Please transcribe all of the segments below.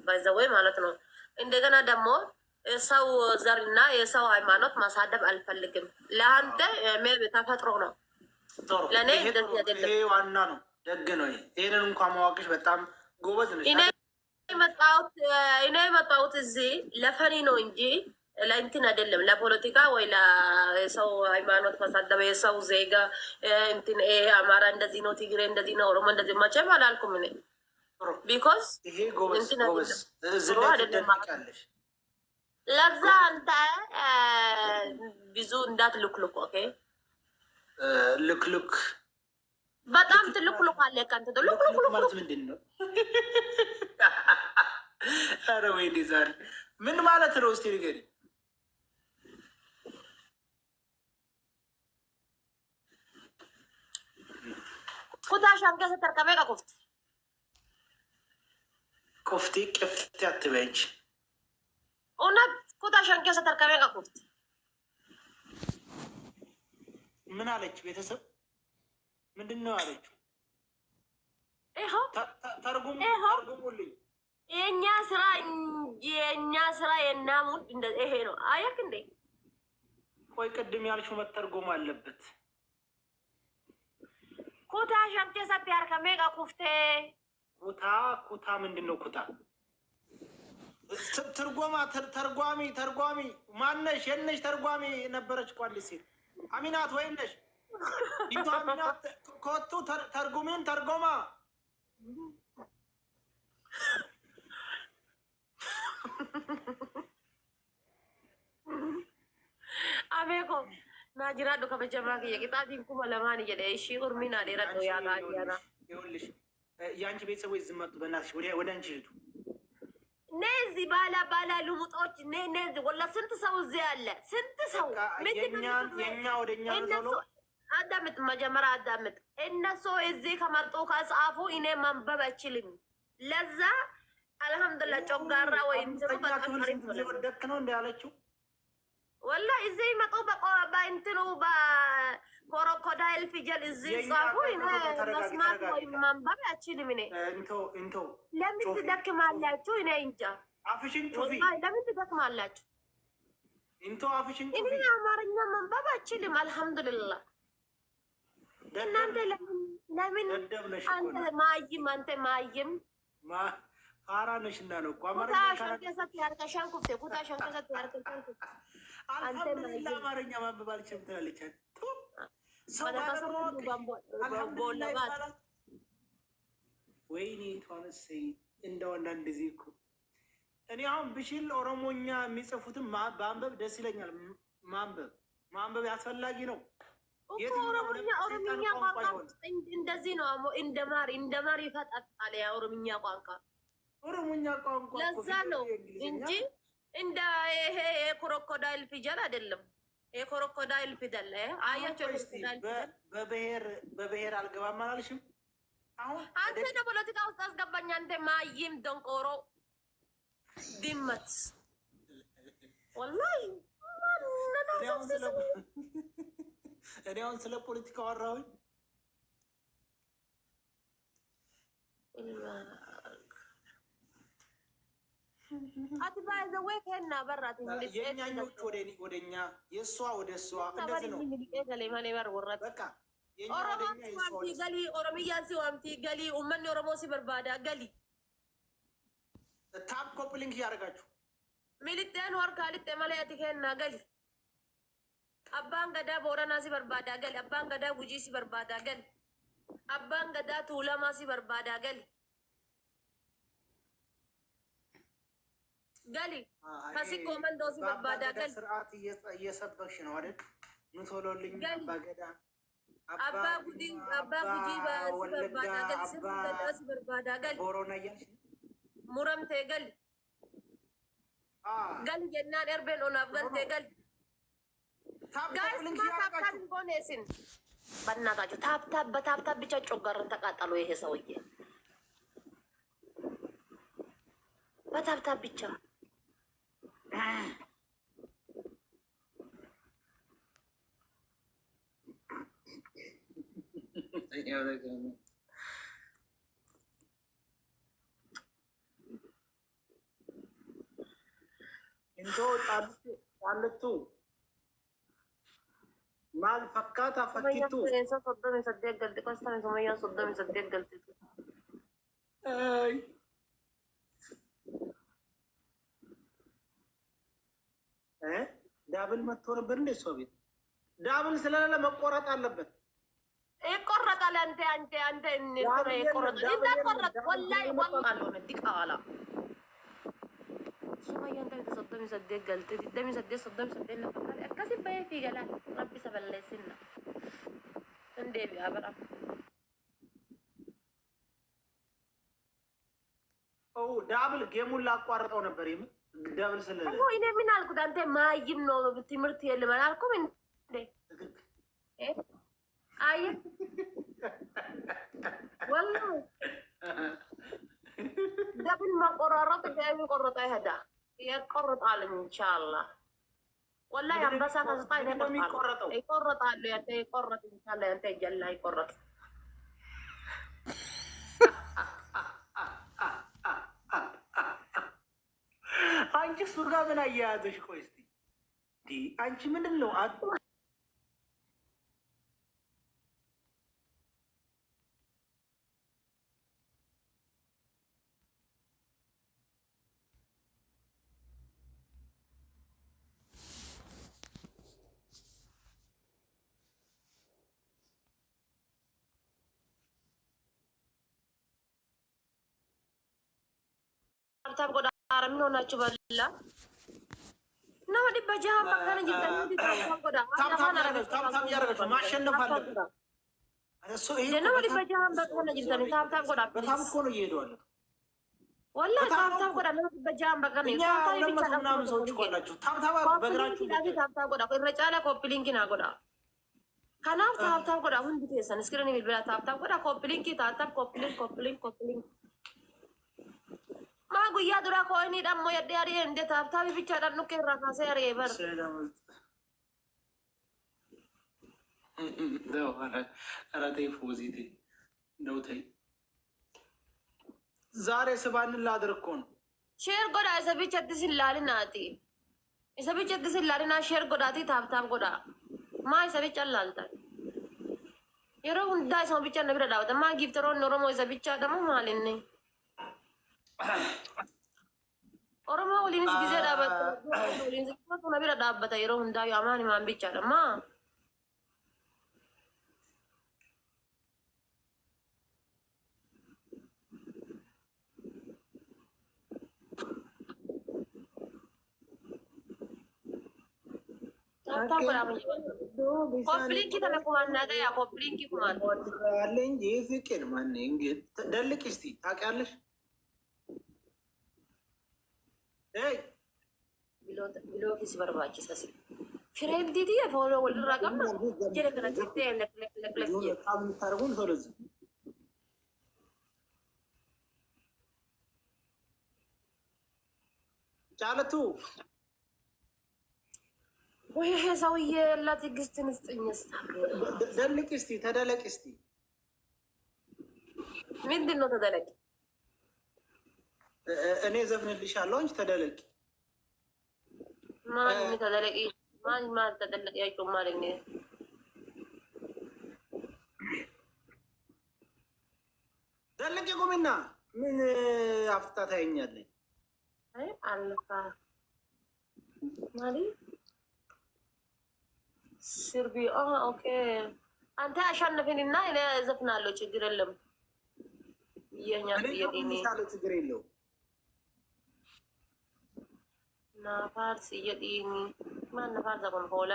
ባይዘወይ ማለት ነው። እንደገና ደግሞ የሰው ዘርና የሰው ሃይማኖት ማሳደብ አልፈልግም። ለአንተ ሜብ ተፈጥሮ ነው፣ ለእኔ እንደዚህ አይደለም። ይሄ ዋና ነው፣ ደግ ነው። ይሄንን እንኳን ማዋቅሽ በጣም ጎበዝ ነሽ። እኔ የመጣሁት እዚህ ለፈኒ ነው እንጂ ለእንትን አይደለም፣ ለፖለቲካ ወይ ለሰው ሃይማኖት ማሳደብ የሰው ዜጋ እንትን አማራ እንደዚህ ነው፣ ትግሬ እንደዚህ ነው፣ ኦሮሞ እንደዚህ መቼም አላልኩም እኔ ቢኮዝ ይሄ ጎበዝ ትደነቂያለሽ። ለዛ አንተ ብዙ እንዳትልክልክ ኦኬ። ልክልክ በጣም ትልክልክ አለ ከአንተ ልክልክ ማለት ምንድን ነው? ኧረ ወይኔ ዛሬ ምን ማለት ነው? እስኪ ንገሪኝ። ኩታ ሻንቀ ስተርከበ ቀቁፍት ኮፍቲ ቅፍት አትበይች። እውነት ኩታ ሻንቀ ስተርከበ ቀቁፍት ምን አለች? ቤተሰብ ምንድን ነው አለችው? ይኸው ተርጉሙልኝ። የእኛ ስራ የናሙድ ይሄ ነው። አየክ እንዴ? ቆይ ቅድም ያልሽው መተርጎም አለበት። ኩታ ሸምቴ ሰት ያርከሜ ቀቁፍቴ ኩታ ምንድን ነው? ኩታ ተርጓሚ ማነሽ? የነሽ ተርጓሚ ነበረች ቋል ሲል አሚናት ወይነሽ ይቶ አሚናት ከወጡ ተርጉሜን ተርጎማ አቤኮ ናጅራዶ ከበጀማ የቂጣቲን ኩማ ለማን እየደ እሺ ኡርሚና ደረዶ ያጋያና ይኸውልሽ የአንቺ ቤተሰቦች ዝም መጡ። በእናትሽ ወደ አንቺ ሄዱ። ነዚህ ባላ ልሙጦች ነዚህ ወላ ስንት ሰው እዚህ አለ። ስንት ሰው የኛ ወደኛ ነው። አዳምጥ፣ መጀመሪያ አዳምጥ። እነሱ እዚህ ከመጡ ከጻፉ እኔ ማንበብ አልችልም። ለዛ አልሐምዱሊላህ ጮጋራ ወይም ወደክ ነው እንደ ያለችው ወላ እዚህ መጡ በእንትኑ በኮሮኮዳይል ፊጀል እዚህ ጻፉ። መስማት ወይም ማንበብ አልችልም። እኔ ለምን ትደክማላችሁ? እኔ እንጃ። አፍሽን ጩፊ። ለምን ትደክማላችሁ? አፍሽን ጩፊ። እኔ አማርኛ ማንበብ አልችልም። አልሐምዱሊላህ። እናንተ ለምን አንተ ማይም ፋራ ነሽ እና ነው እኮ አማርኛ ሸንከሰት ያርከሻን ኩፍቴ ኩታ ሸንከሰት ያርከሻን ኩፍቴ አልሐምዱሊላህ አማርኛ ማንበብ አልችልም ትላለች። ወይኔ ተዋነሰይ እንደወና እንደዚህ እኮ እኔ አሁን ብሽል ኦሮሞኛ የሚጽፉትም ማንበብ ደስ ይለኛል። ማንበብ አስፈላጊ ነው። ኦሮምኛ ቋንቋ እንደዚህ ነው። እንደማር ይፈጣጣል። ያ ኦሮምኛ ቋንቋ ለዛ ነው እንጂ እንደ ይሄ የክሮኮዳይል ፊደል አይደለም። የክሮኮዳይል ፊደል አያቸው። በብሔር አልገባም አላልሽም? አሁን አንተ ለፖለቲካ ውስጥ አስገባኝ። አንተ ማይም ደንቆሮ ድመት ወላሂ እኔ አሁን ስለ ፖለቲካ አወራሁኝ። አትባዘ ወይ ከና በራት የኛኞች ወደኛ የሷ ወደ እሷ እንደዚህ ነው። በቃ ገሊ ኦሮሚያ ሲዋምቲ ገሊ ኡመኒ ኦሮሞ ሲበርባዳ ገሊ ታፕ ኮፕሊንግ እያደረጋችሁ ሚሊቴን ወርካሊት መለያት ከና ገሊ አባን ገዳ ቦረና ሲበርባዳ ገሊ አባን ገዳ ጉጂ ሲበርባዳ ገሊ አባን ገዳ ቱለማ ሲበርባዳ ገሊ ገሊ ከሲኮ መንዶሲ በባዳ ገሊ ስርዓት እየሰበክሽ ነው አይደል? ምቶሎልኝ አባገዳ አባ ጉዲ በባዳ ገሊ ሲበርባዳ በባዳ ገሊ ቦሮና እያልሽ ሙረምቴ ገሊ ገሊ ጀናን ኤርቤን ኦናፍ ገንቴ ገሊ ታፕታፕ ጎኔስን በእናታችሁ በታፕታፕ ብቻ ጮጋርን ተቃጠሉ። ይሄ ሰውዬ በታፕታፕ ብቻ انتو تعلتو مال فكاتا فكيتو صدامي صدق قلت قصة سمية صدامي صدق قلت اي ዳብል መጥቶ ነበር እንዴ ሰው ቤት ዳብል ስለሌለ መቆረጥ አለበት ይቆረጣል አንተ ይቆረጣል ይቆረጥ ወላሂ ወላሂ ዲቃላ سمية أنت بتصدمي صدق قلت قدامي صدق لفقال أكاسي بيا في قلال ربي سبلي سنة عندي بأبرا أو دابل جيمون لا قارة أو نبريم دابل سلة هو إني من الكود أنت ما يجيبنو بتمرتي اللي ما نالكم من ده إيه أيه والله دابل ما قرارات جاي قرط أي هدا يقرط عالم إن شاء الله والله يا بس أنا صاير يقرط على أنت يقرط إن شاء الله أنت جل يقرط አንቺ ሱጋ ምን አያያዘሽ? ቆይ እስኪ አንቺ ምንድን ነው ታብ ጎዳ አረም ሆናችሁ በላ ነው ወዲ በጃሃ ማከነ ጅተን ዲ ታብ ጎዳ ታብ ያረጋችሁ ማሸነፍ አለበት እሱ ይሄ ነው ወዲ በጃሃ ማከነ ጅተን ታብ ጎዳ በጣም እኮ ነው እየሄደዋል ወላሂ ታብ ጎዳ ነው በጃሃ ማከነ ታብ ብቻ ምናምን ሰዎች እኮ አላችሁ ታብ በእግራችሁ ታብ ጎዳ ረጫላ ኮፕሊንግ ና ጎዳ ከናፍ ታብ ጎዳ ሁን ቢተሰን ስክሪን ቢልብላ ታብ ጎዳ ኮፕሊንግ ታብ ኮፕሊንግ ما قوي درا كوني دم مو يدي أري عند تاب تابي بيشارة نوكي راسه أري بر. ده أنا تي فوزي تي نو تي زارة سبان الله دركون. شير قدا إذا بيشارة سلالي ناتي. إذا بيشارة سلالي نا شير قدا تي تاب قدا. ما إذا بيشارة لالتا. يرو هندا إذا بيشارة نبرة داوتا ما جيفترون نورمو إذا بيشارة ما ماليني. Oromoo waliinis gisee dhaabbata. Waliinis akkuma bira dhaabbata yeroo hundaa yaamaan himaan bichaadha maa. Koppiliinki kana kumaannaa ta'e koppiliinki kumaan. Leenji fiqeen manneen dalliqisti taaqaallesh. Bilooki si barbaachisa si. Fireen diidii afooloo walirraa qabna. Jala kana jettee leklek jedhu. Qaamni tarbuun solozzi. Jaalatu. ወይ ይሄ ሰውዬ ያላት ትዕግስትን ስጥኝስ። ደልቅ እስቲ ተደለቅ እስቲ። ምንድን ነው ተደለቅ? እኔ ዘፍንልሻለሁ አንቺ ተደለቂ። ማን ተደለቂ? ማን ተደለቂ? ያይቆም ማለት ነው። ደለቂ ቆሚና ምን አፍታ ታየኛለኝ? አይ አልፋ ማሊ ስርቢ ኦኬ። አንተ አሸነፈኝና እኔ ዘፍናለሁ፣ ችግር የለም። የኛ የኔ ችግር የለው። ናፋርስ የዲኒ ማን ናፋርስ አቆም ሆላ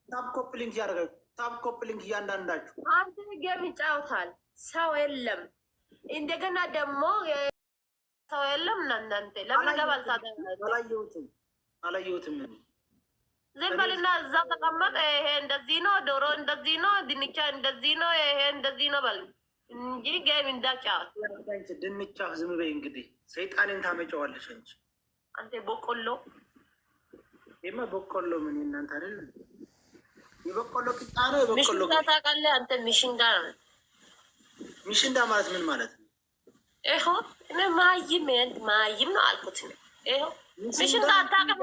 ታፕ ኮፕሊንግ ያደርጋል። ታፕ ኮፕሊንግ እያንዳንዳችሁ አንተ ጌም ይጫወታል፣ ሰው የለም። እንደገና ደግሞ ሰው የለም። እናንተ ለምን ገባል? አላየሁትም። ዝም በልና እዛ ተቀመጥ። ይሄ እንደዚህ ነው፣ ዶሮ እንደዚህ ነው፣ ድንቻ እንደዚህ ነው፣ ይሄ እንደዚህ ነው በል እንጂ ጌም እንዳጫወት። ድንቻ ዝም በይ እንግዲህ፣ ሰይጣኔን ታመጫዋለሽ እንጂ አንተ በቆሎ ይሄማ በቆሎ ምን እናንተ አይደል? የበቆሎ ቂጣ ነው። የበቆሎ ሚሽንጋ ታውቃለህ አንተ? ሚሽንጋ ነው ሚሽንዳ ማለት ምን ማለት ነው? ይኸው እኔ ማይም ነው አልኩት። ይኸው ሚሽንዳ አታውቅም